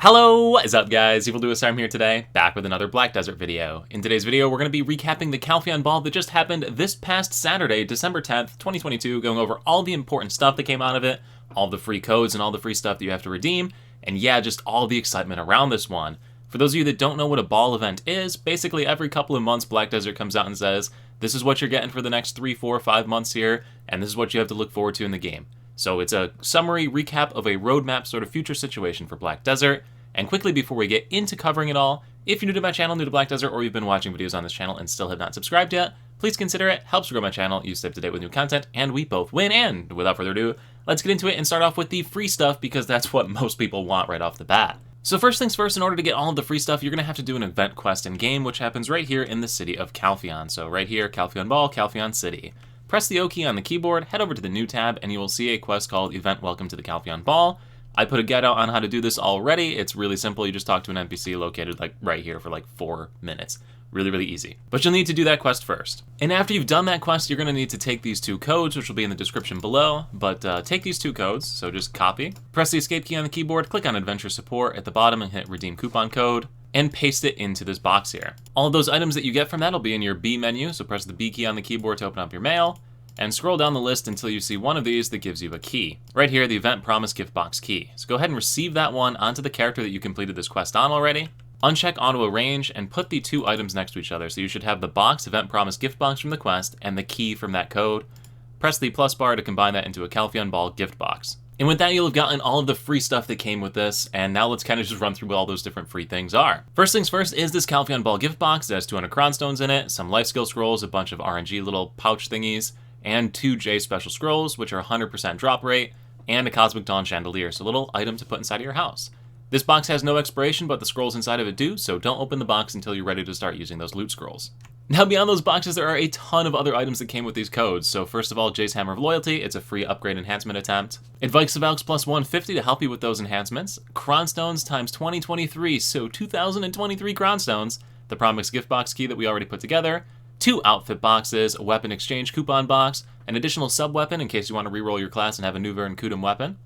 Hello, what is up guys? I'm here today, back with another Black Desert video. In today's video, we're going to be recapping the Calpheon Ball that just happened this past Saturday, December 10th, 2022, going over all the important stuff that came out of it, all the free codes and all the free stuff that you have to redeem, and yeah, just all the excitement around this one. For those of you that don't know what a ball event is, basically every couple of months Black Desert comes out and says, this is what you're getting for the next 3, 4, 5 months here, and this is what you have to look forward to in the game. So it's a summary recap of a roadmap sort of future situation for Black Desert. And quickly before we get into covering it all, if you're new to my channel, new to Black Desert, or you've been watching videos on this channel and still have not subscribed yet, please consider it. Helps grow my channel, you stay up to date with new content, and we both win. And without further ado, let's get into it and start off with the free stuff because that's what most people want right off the bat. So first things first, in order to get all of the free stuff, you're going to have to do an event quest in-game, which happens right here in the city of Calpheon. So right here, Calpheon Ball, Calpheon City. Press the O key on the keyboard, head over to the new tab, and you will see a quest called Event Welcome to the Calpheon Ball. I put a guide out on how to do this already. It's really simple. You just talk to an NPC located like right here for like 4 minutes. Really, really easy. But you'll need to do that quest first. And after you've done that quest, you're going to need to take these 2 codes, which will be in the description below. But take these 2 codes, so just copy. Press the escape key on the keyboard, click on Adventure Support at the bottom and hit Redeem Coupon Code, and paste it into this box here. All of those items that you get from that will be in your B menu, so press the B key on the keyboard to open up your mail. And scroll down the list until you see one of these that gives you a key. Right here, the Event Promise Gift Box key. So go ahead and receive that one onto the character that you completed this quest on already. Uncheck Auto Arrange and put the 2 items next to each other. So you should have the box, Event Promise Gift Box from the quest, and the key from that code. Press the plus bar to combine that into a Calpheon Ball gift box. And with that, you'll have gotten all of the free stuff that came with this, and now let's kind of just run through what all those different free things are. First things first is this Calpheon Ball gift box. It has 200 Cron Stones in it, some life skill scrolls, a bunch of RNG little pouch thingies, and 2 J special scrolls, which are 100% drop rate, and a Cosmic Dawn chandelier, so a little item to put inside of your house. This box has no expiration, but the scrolls inside of it do, so don't open the box until you're ready to start using those loot scrolls. Now beyond those boxes, there are a ton of other items that came with these codes. So first of all, Jay's Hammer of Loyalty, it's a free upgrade enhancement attempt. Advice of Valks plus 150 to help you with those enhancements. Cron Stones times 2023, so 2023 Cron Stones. The Promise Gift Box key that we already put together. 2 outfit boxes, a weapon exchange coupon box, an additional sub-weapon in case you want to reroll your class and have a new Vern Kudum weapon.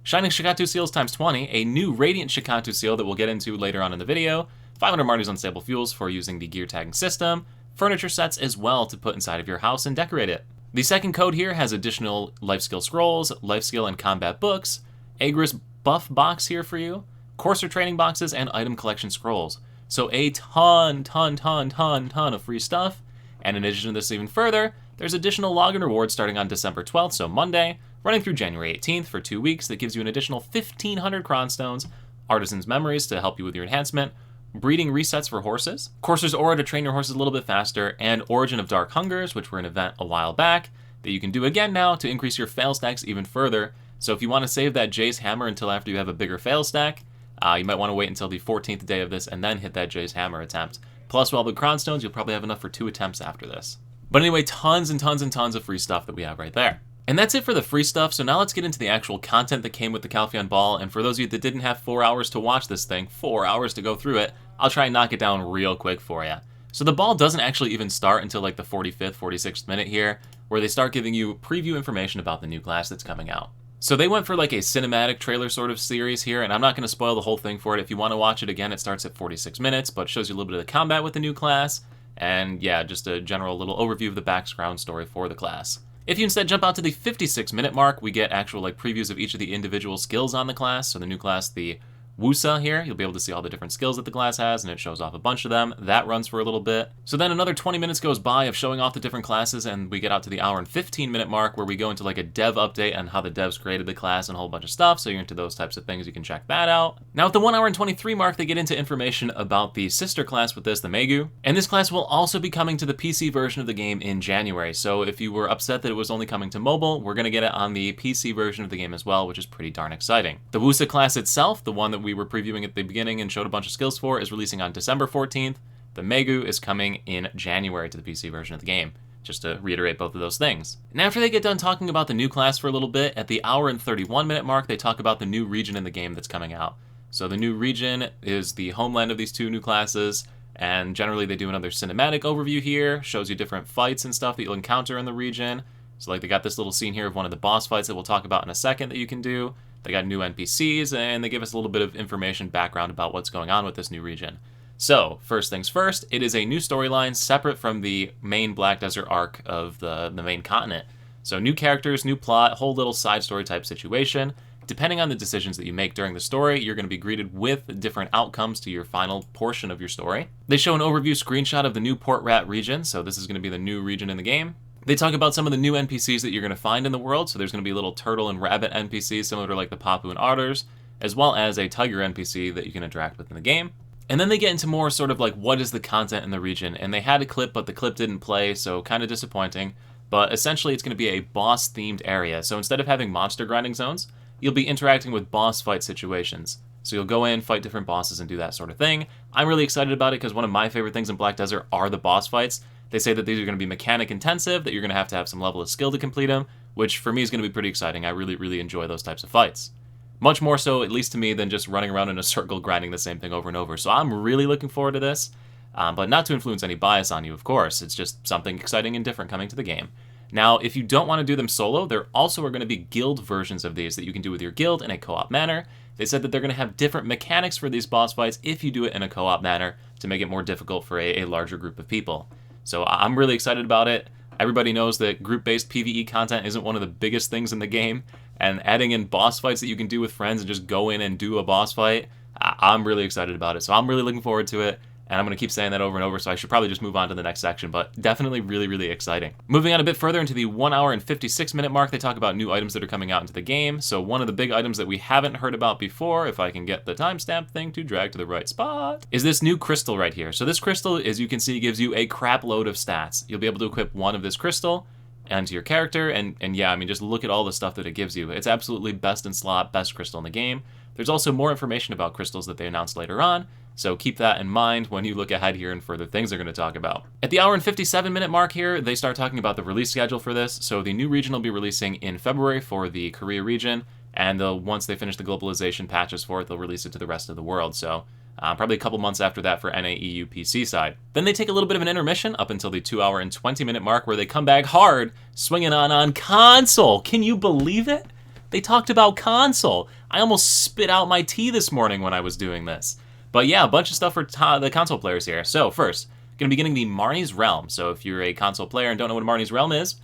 Shining Shakatu seals times 20, a new Radiant Shakatu seal that we'll get into later on in the video, 500 Marty's Unstable Fuels for using the gear tagging system, furniture sets as well to put inside of your house and decorate it. The second code here has additional life skill scrolls, life skill and combat books, Agris buff box here for you, Courser training boxes, and item collection scrolls. So a ton of free stuff. And in addition to this even further, there's additional login rewards starting on December 12th, so Monday, running through January 18th for 2 weeks that gives you an additional 1,500 Cron Stones, Artisan's Memories to help you with your enhancement, breeding resets for horses, Courser's Aura to train your horses a little bit faster, and Origin of Dark Hungers, which were an event a while back, that you can do again now to increase your fail stacks even further. So if you want to save that Jay's Hammer until after you have a bigger fail stack, you might want to wait until the 14th day of this and then hit that Jay's Hammer attempt. Plus, with all the Cron Stones, you'll probably have enough for 2 attempts after this. But anyway, tons and tons of free stuff that we have right there. And that's it for the free stuff, so now let's get into the actual content that came with the Calpheon Ball, and for those of you that didn't have 4 hours to watch this thing, 4 hours to go through it, I'll try and knock it down real quick for you. So the ball doesn't actually even start until like the 45th, 46th minute here, where they start giving you preview information about the new class that's coming out. So they went for like a cinematic trailer sort of series here, and I'm not going to spoil the whole thing for it. If you want to watch it again, it starts at 46 minutes, but shows you a little bit of the combat with the new class, and yeah, just a general little overview of the background story for the class. If you instead jump out to the 56-minute mark, we get actual like previews of each of the individual skills on the class. So the new class, the Wusa here, you'll be able to see all the different skills that the class has, and it shows off a bunch of them. That runs for a little bit. So then another 20 minutes goes by of showing off the different classes, and we get out to the hour and 15-minute mark where we go into like a dev update on how the devs created the class and a whole bunch of stuff. So you're into those types of things, you can check that out. Now at the 1 hour and 23 mark, they get into information about the sister class with this, the Megu. And this class will also be coming to the PC version of the game in January. So if you were upset that it was only coming to mobile, we're going to get it on the PC version of the game as well, which is pretty darn exciting. The Wusa class itself, the one that we were previewing at the beginning and showed a bunch of skills for, is releasing on December 14th. The Megu is coming in January to the PC version of the game, just to reiterate both of those things. And after they get done talking about the new class for a little bit, at the hour and 31-minute mark, they talk about the new region in the game that's coming out. So the new region is the homeland of these 2 new classes, and generally they do another cinematic overview here, shows you different fights and stuff that you'll encounter in the region. So like they got this little scene here of one of the boss fights that we'll talk about in a second that you can do. They got new NPCs, and they give us a little bit of information background about what's going on with this new region. So, first things first, it is a new storyline separate from the main Black Desert arc of the main continent. So new characters, new plot, whole little side story type situation. Depending on the decisions that you make during the story, you're going to be greeted with different outcomes to your final portion of your story. They show an overview screenshot of the new Port Rat region, so this is going to be the new region in the game. They talk about some of the new NPCs that you're going to find in the world, so there's going to be little turtle and rabbit NPCs similar to like the Papu and Otters, as well as a tiger NPC that you can interact with in the game. And then they get into more sort of like what is the content in the region, and they had a clip, but the clip didn't play, so kind of disappointing. But essentially it's going to be a boss-themed area, so instead of having monster grinding zones, you'll be interacting with boss fight situations. So you'll go in, fight different bosses, and do that sort of thing. I'm really excited about it because one of my favorite things in Black Desert are the boss fights. They say that these are going to be mechanic intensive, that you're going to have some level of skill to complete them, which for me is going to be pretty exciting. I really, really enjoy those types of fights. Much more so, at least to me, than just running around in a circle grinding the same thing over and over. So I'm really looking forward to this, but not to influence any bias on you, of course. It's just something exciting and different coming to the game. Now, if you don't want to do them solo, there also are going to be guild versions of these that you can do with your guild in a co-op manner. They said that they're going to have different mechanics for these boss fights if you do it in a co-op manner to make it more difficult for a larger group of people. So I'm really excited about it. Everybody knows that group-based PvE content isn't one of the biggest things in the game, and adding in boss fights that you can do with friends and just go in and do a boss fight, I'm really excited about it. So I'm really looking forward to it, and I'm going to keep saying that over and over, so I should probably just move on to the next section, but definitely really, really exciting. Moving on a bit further into the 1 hour and 56 minute mark, they talk about new items that are coming out into the game. So one of the big items that we haven't heard about before, if I can get the timestamp thing to drag to the right spot, is this new crystal right here. So this crystal, as you can see, gives you a crap load of stats. You'll be able to equip one of this crystal and to your character, and yeah, I mean, just look at all the stuff that it gives you. It's absolutely best in slot, best crystal in the game. There's also more information about crystals that they announced later on, so keep that in mind when you look ahead here and further things they're going to talk about. At the hour and 57 minute mark here, they start talking about the release schedule for this. So the new region will be releasing in February for the Korea region, and once they finish the globalization patches for it, they'll release it to the rest of the world. So probably a couple months after that for NAEU PC side. Then they take a little bit of an intermission up until the 2 hour and 20 minute mark where they come back hard, swinging on console. Can you believe it? They talked about console. I almost spit out my tea this morning when I was doing this. But yeah, a bunch of stuff for the console players here. So first, going to be getting the Marnie's Realm. So if you're a console player and don't know what Marnie's Realm is,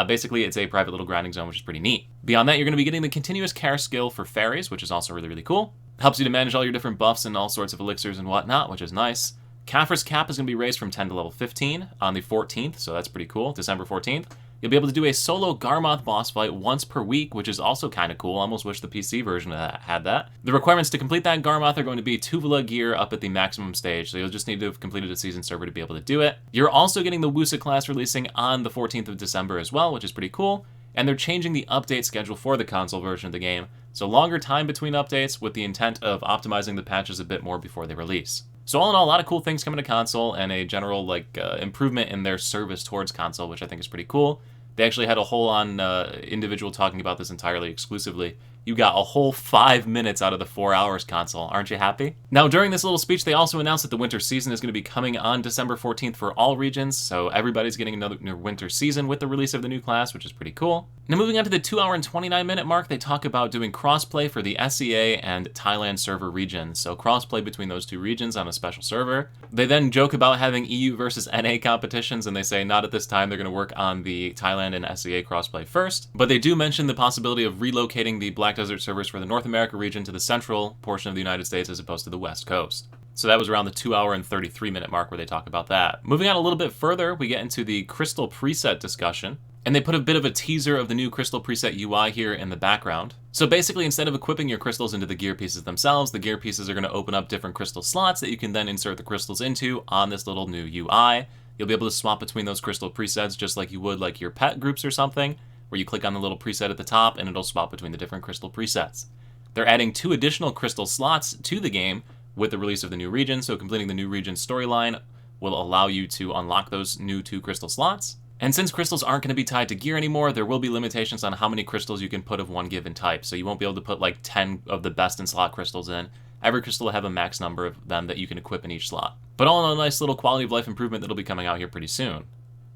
basically it's a private little grinding zone, which is pretty neat. Beyond that, you're going to be getting the continuous care skill for fairies, which is also really, really cool. Helps you to manage all your different buffs and all sorts of elixirs and whatnot, which is nice. Kaffir's Cap is going to be raised from 10 to level 15 on the 14th, so that's pretty cool, December 14th. You'll be able to do a solo Garmoth boss fight once per week, which is also kind of cool. I almost wish the PC version had that. The requirements to complete that Garmoth are going to be Tuvala gear up at the maximum stage, so you'll just need to have completed a season server to be able to do it. You're also getting the Wusa class releasing on the 14th of December as well, which is pretty cool. And they're changing the update schedule for the console version of the game, so longer time between updates with the intent of optimizing the patches a bit more before they release. So all in all, a lot of cool things coming to console and a general improvement in their service towards console, which I think is pretty cool. They actually had a whole on individual talking about this entirely exclusively. You got a whole 5 minutes out of the 4 hours console. Aren't you happy? Now, during this little speech, they also announced that the winter season is going to be coming on December 14th for all regions, so everybody's getting another winter season with the release of the new class, which is pretty cool. Now, moving on to the 2 hour and 29 minute mark, they talk about doing crossplay for the SEA and Thailand server regions, so crossplay between those two regions on a special server. They then joke about having EU versus NA competitions, and they say not at this time, they're going to work on the Thailand and SEA crossplay first, but they do mention the possibility of relocating the Black Desert servers for the North America region to the central portion of the United States as opposed to the West Coast. So that was around the 2 hour and 33 minute mark where they talk about that. Moving on a little bit further, we get into the Crystal preset discussion. And they put a bit of a teaser of the new Crystal preset UI here in the background. So basically, instead of equipping your crystals into the gear pieces themselves, the gear pieces are going to open up different crystal slots that you can then insert the crystals into on this little new UI. You'll be able to swap between those crystal presets just like you would like your pet groups or something, where you click on the little preset at the top and it'll swap between the different crystal presets. They're adding 2 additional crystal slots to the game with the release of the new region, so completing the new region storyline will allow you to unlock those new 2 crystal slots. And since crystals aren't going to be tied to gear anymore, there will be limitations on how many crystals you can put of one given type, so you won't be able to put like 10 of the best in slot crystals in. Every crystal will have a max number of them that you can equip in each slot. But all in all, a nice little quality of life improvement that'll be coming out here pretty soon.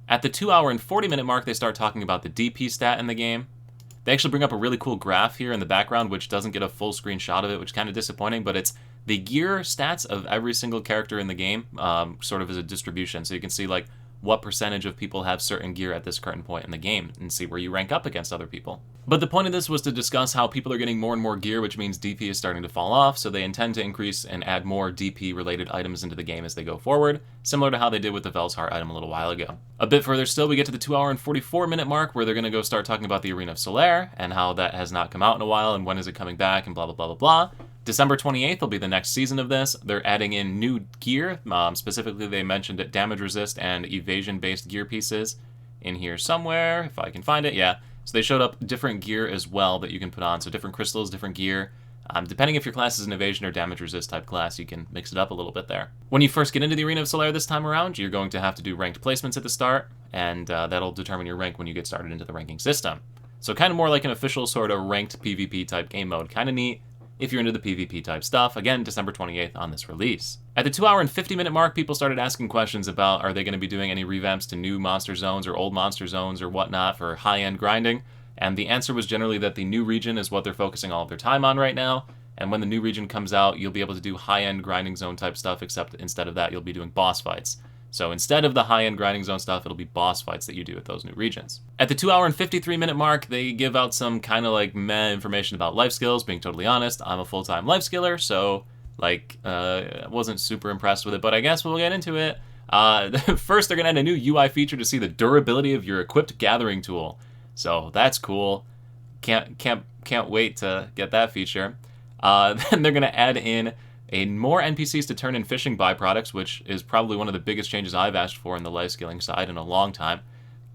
At the 2 hour and 40 minute mark, they start talking about the DP stat in the game. They actually bring up a really cool graph here in the background, which doesn't get a full screen shot of it, which is kind of disappointing, but it's the gear stats of every single character in the game, sort of as a distribution. So you can see like what percentage of people have certain gear at this current point in the game and see where you rank up against other people. But the point of this was to discuss how people are getting more and more gear, which means DP is starting to fall off, so they intend to increase and add more DP-related items into the game as they go forward, similar to how they did with the Vel's Heart item a little while ago. A bit further still, we get to the 2 hour and 44 minute mark, where they're going to go start talking about the Arena of Solaire, and how that has not come out in a while, and when is it coming back, and blah blah blah blah blah. December 28th will be the next season of this. They're adding in new gear. Specifically, they mentioned it damage resist and evasion-based gear pieces in here somewhere, if I can find it. Yeah. So they showed up different gear as well that you can put on. So different crystals, different gear. Depending if your class is an evasion or damage resist type class, you can mix it up a little bit there. When you first get into the Arena of Solaire this time around, you're going to have to do ranked placements at the start, and that'll determine your rank when you get started into the ranking system. So kind of more like an official sort of ranked PvP type game mode. Kind of neat if you're into the PvP type stuff. Again, December 28th on this release. At the 2 hour and 50 minute mark, people started asking questions about, are they going to be doing any revamps to new monster zones or old monster zones or whatnot for high-end grinding? And the answer was generally that the new region is what they're focusing all of their time on right now. And when the new region comes out, you'll be able to do high-end grinding zone type stuff, except instead of that, you'll be doing boss fights. So instead of the high-end grinding zone stuff, it'll be boss fights that you do at those new regions. At the 2 hour and 53 minute mark, they give out some kind of like meh information about life skills. Being totally honest, I'm a full-time life skiller, so like, wasn't super impressed with it, but I guess we'll get into it. First, they're gonna add a new UI feature to see the durability of your equipped gathering tool. So that's cool. Can't wait to get that feature. Then they're gonna add in more NPCs to turn in fishing byproducts, which is probably one of the biggest changes I've asked for in the life scaling side in a long time.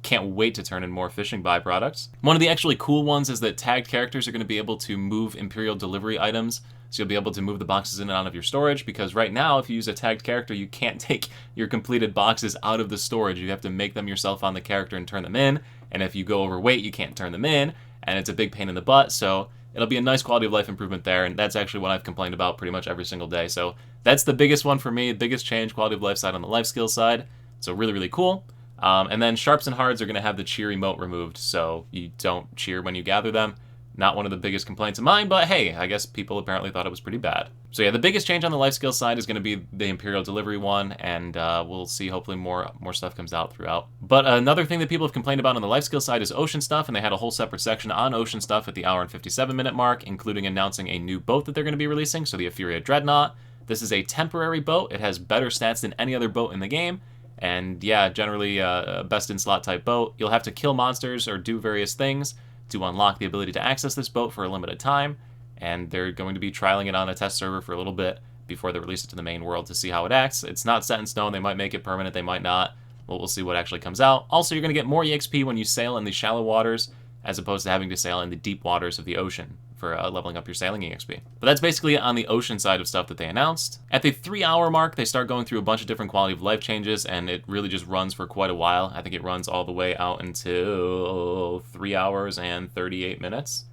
Can't wait to turn in more fishing byproducts. One of the actually cool ones is that tagged characters are going to be able to move Imperial delivery items, so you'll be able to move the boxes in and out of your storage, because right now, if you use a tagged character, you can't take your completed boxes out of the storage. You have to make them yourself on the character and turn them in, and if you go overweight, you can't turn them in, and it's a big pain in the butt, so it'll be a nice quality of life improvement there, and that's actually what I've complained about pretty much every single day. So that's the biggest one for me, biggest change, quality of life side on the life skill side. So really, really cool. And then Sharps and Hards are going to have the cheer emote removed, so you don't cheer when you gather them. Not one of the biggest complaints of mine, but hey, I guess people apparently thought it was pretty bad. So yeah, the biggest change on the life skill side is going to be the Imperial delivery one, and we'll see hopefully more stuff comes out throughout. But another thing that people have complained about on the life skill side is ocean stuff, and they had a whole separate section on ocean stuff at the hour and 57 minute mark, including announcing a new boat that they're going to be releasing, so the Etheria Dreadnought. This is a temporary boat. It has better stats than any other boat in the game, and yeah, generally a best in slot type boat. You'll have to kill monsters or do various things to unlock the ability to access this boat for a limited time, and they're going to be trialing it on a test server for a little bit before they release it to the main world to see how it acts. It's not set in stone. They might make it permanent, they might not. Well, we'll see what actually comes out. Also, you're going to get more EXP when you sail in the shallow waters, as opposed to having to sail in the deep waters of the ocean for leveling up your sailing EXP. But that's basically it on the ocean side of stuff that they announced. At the 3 hour mark, they start going through a bunch of different quality of life changes, and it really just runs for quite a while. I think it runs all the way out until 3 hours and 38 minutes.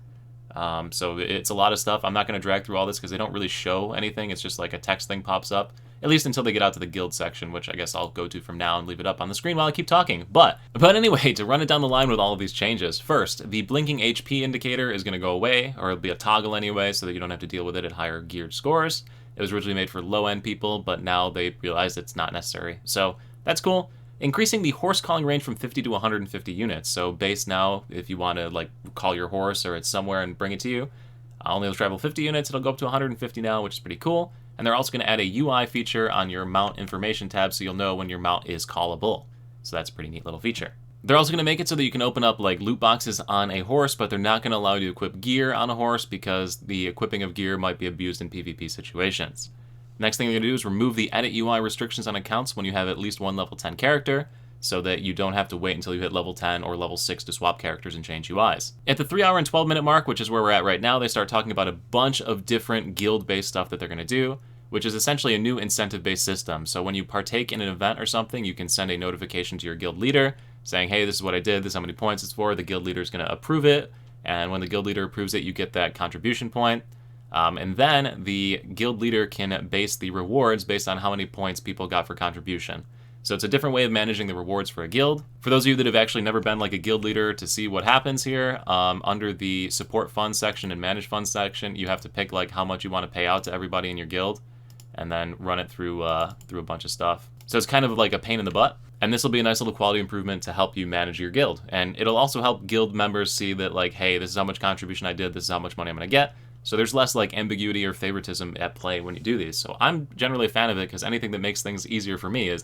So it's a lot of stuff. I'm not going to drag through all this because they don't really show anything. It's just like a text thing pops up, at least until they get out to the guild section, which I guess I'll go to from now and leave it up on the screen while I keep talking. But anyway, to run it down the line with all of these changes, first, the blinking HP indicator is going to go away, or it'll be a toggle anyway, so that you don't have to deal with it at higher geared scores. It was originally made for low-end people, but now they realize it's not necessary. So that's cool. Increasing the horse calling range from 50 to 150 units. So base now, if you want to like call your horse or it's somewhere and bring it to you, only will travel 50 units. It'll go up to 150 now, which is pretty cool. And they're also going to add a UI feature on your mount information tab, so you'll know when your mount is callable. So that's a pretty neat little feature. They're also going to make it so that you can open up like loot boxes on a horse, but they're not going to allow you to equip gear on a horse because the equipping of gear might be abused in PvP situations. Next thing they're going to do is remove the edit UI restrictions on accounts when you have at least one level 10 character, so that you don't have to wait until you hit level 10 or level 6 to swap characters and change UIs. At the 3 hour and 12 minute mark, which is where we're at right now, they start talking about a bunch of different guild-based stuff that they're going to do, which is essentially a new incentive-based system. So when you partake in an event or something, you can send a notification to your guild leader saying, hey, this is what I did, this is how many points it's for. The guild leader is going to approve it, and when the guild leader approves it, you get that contribution point. And then the guild leader can base the rewards based on how many points people got for contribution. So it's a different way of managing the rewards for a guild. For those of you that have actually never been like a guild leader to see what happens here, under the support funds section and manage funds section, you have to pick like how much you want to pay out to everybody in your guild and then run it through a bunch of stuff. So it's kind of like a pain in the butt. And this will be a nice little quality improvement to help you manage your guild. And it'll also help guild members see that like, hey, this is how much contribution I did, this is how much money I'm going to get. So there's less like ambiguity or favoritism at play when you do these. So I'm generally a fan of it because anything that makes things easier for me is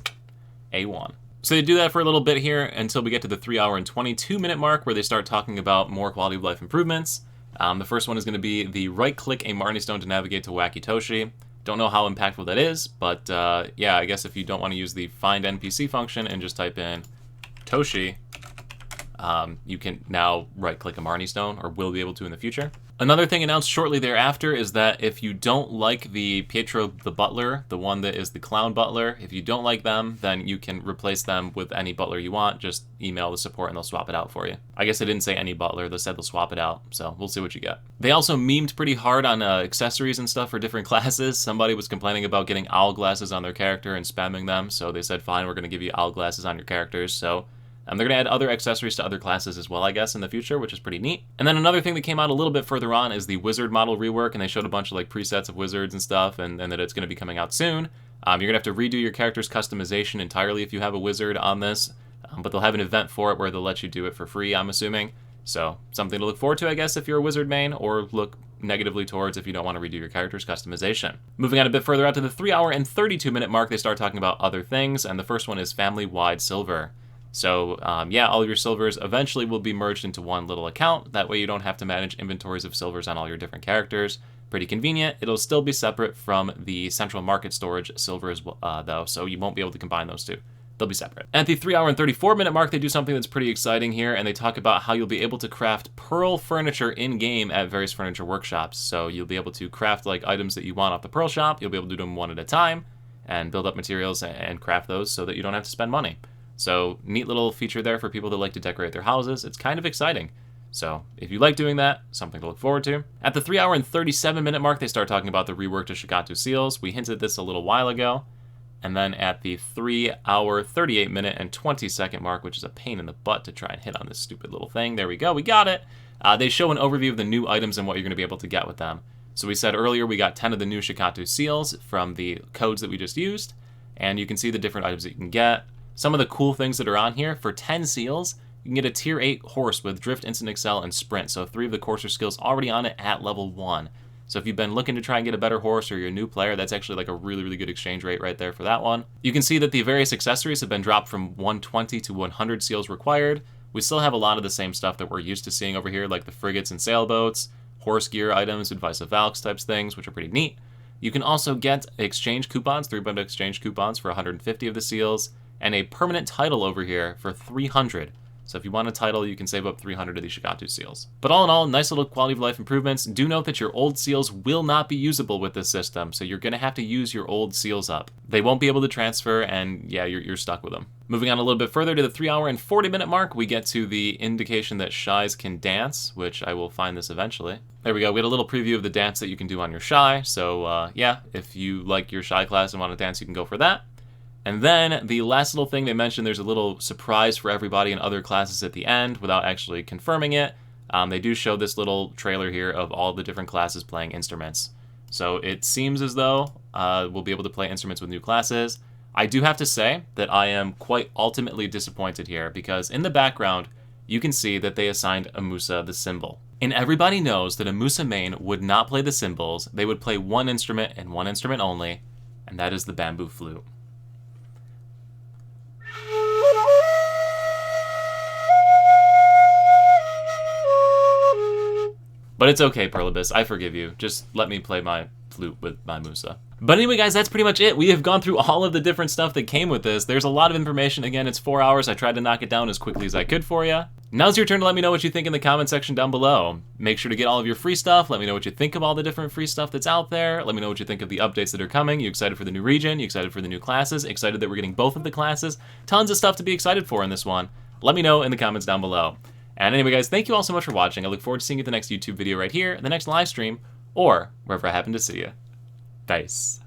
A1. So they do that for a little bit here until we get to the 3 hour and 22 minute mark where they start talking about more quality of life improvements. The first one is going to be the right-click a Marnie Stone to navigate to Wacky Toshi. Don't know how impactful that is, but yeah, I guess if you don't want to use the find NPC function and just type in Toshi, you can now right-click a Marnie Stone, or will be able to in the future. Another thing announced shortly thereafter is that if you don't like the Pietro the Butler, the one that is the Clown Butler, if you don't like them, then you can replace them with any butler you want. Just email the support and they'll swap it out for you. I guess they didn't say any butler, they said they'll swap it out, so we'll see what you get. They also memed pretty hard on accessories and stuff for different classes. Somebody was complaining about getting owl glasses on their character and spamming them, so they said, fine, we're going to give you owl glasses on your characters, so... they're going to add other accessories to other classes as well, I guess, in the future, which is pretty neat. And then another thing that came out a little bit further on is the wizard model rework, and they showed a bunch of like presets of wizards and stuff, and that it's going to be coming out soon. You're going to have to redo your character's customization entirely if you have a wizard on this, but they'll have an event for it where they'll let you do it for free, I'm assuming. So something to look forward to, I guess, if you're a wizard main, or look negatively towards if you don't want to redo your character's customization. Moving on a bit further out to the 3 hour and 32 minute mark, they start talking about other things, and the first one is family-wide silver. So yeah, all of your silvers eventually will be merged into one little account. That way you don't have to manage inventories of silvers on all your different characters. Pretty convenient. It'll still be separate from the central market storage silvers though, so you won't be able to combine those two. They'll be separate. At the 3 hour and 34 minute mark, they do something that's pretty exciting here, and they talk about how you'll be able to craft pearl furniture in-game at various furniture workshops. So you'll be able to craft like items that you want off the pearl shop. You'll be able to do them one at a time and build up materials and craft those so that you don't have to spend money. So neat little feature there for people that like to decorate their houses. It's kind of exciting. So if you like doing that, something to look forward to. At the 3 hour and 37 minute mark, they start talking about the reworked Shakatu seals. We hinted at this a little while ago. And then at the 3 hour, 38 minute, and 20 second mark, which is a pain in the butt to try and hit on this stupid little thing. There we go, we got it. They show an overview of the new items and what you're going to be able to get with them. So we said earlier we got 10 of the new Shakatu seals from the codes that we just used. And you can see the different items that you can get. Some of the cool things that are on here, for 10 seals, you can get a tier 8 horse with drift, instant excel, and sprint. So 3 of the courser skills already on it at level 1. So if you've been looking to try and get a better horse, or you're a new player, that's actually like a really, really good exchange rate right there for that one. You can see that the various accessories have been dropped from 120 to 100 seals required. We still have a lot of the same stuff that we're used to seeing over here, like the frigates and sailboats, horse gear items, Advice of Valks types things, which are pretty neat. You can also get exchange coupons, 3-bundle exchange coupons for 150 of the seals, and a permanent title over here for 300. So if you want a title, you can save up 300 of these Shakatu seals. But all in all, nice little quality of life improvements. Do note that your old seals will not be usable with this system, so you're going to have to use your old seals up. They won't be able to transfer, and yeah, you're stuck with them. Moving on a little bit further to the 3 hour and 40 minute mark, we get to the indication that Shis can dance, which I will find this eventually. There we go, we had a little preview of the dance that you can do on your Shi, so yeah, if you like your Shi class and want to dance, you can go for that. And then the last little thing they mentioned, there's a little surprise for everybody in other classes at the end without actually confirming it. They do show this little trailer here of all the different classes playing instruments. So it seems as though we'll be able to play instruments with new classes. I do have to say that I am quite ultimately disappointed here because in the background, you can see that they assigned Amusa the cymbal. And everybody knows that a Musa main would not play the cymbals. They would play one instrument and one instrument only, and that is the bamboo flute. But it's okay, Perlibus, I forgive you. Just let me play my flute with my Musa. But anyway, guys, that's pretty much it. We have gone through all of the different stuff that came with this. There's a lot of information. Again, it's 4 hours. I tried to knock it down as quickly as I could for you. Now's your turn to let me know what you think in the comment section down below. Make sure to get all of your free stuff. Let me know what you think of all the different free stuff that's out there. Let me know what you think of the updates that are coming. You excited for the new region? You excited for the new classes? Excited that we're getting both of the classes? Tons of stuff to be excited for in this one. Let me know in the comments down below. And anyway, guys, thank you all so much for watching. I look forward to seeing you at the next YouTube video right here, the next live stream, or wherever I happen to see you. Peace.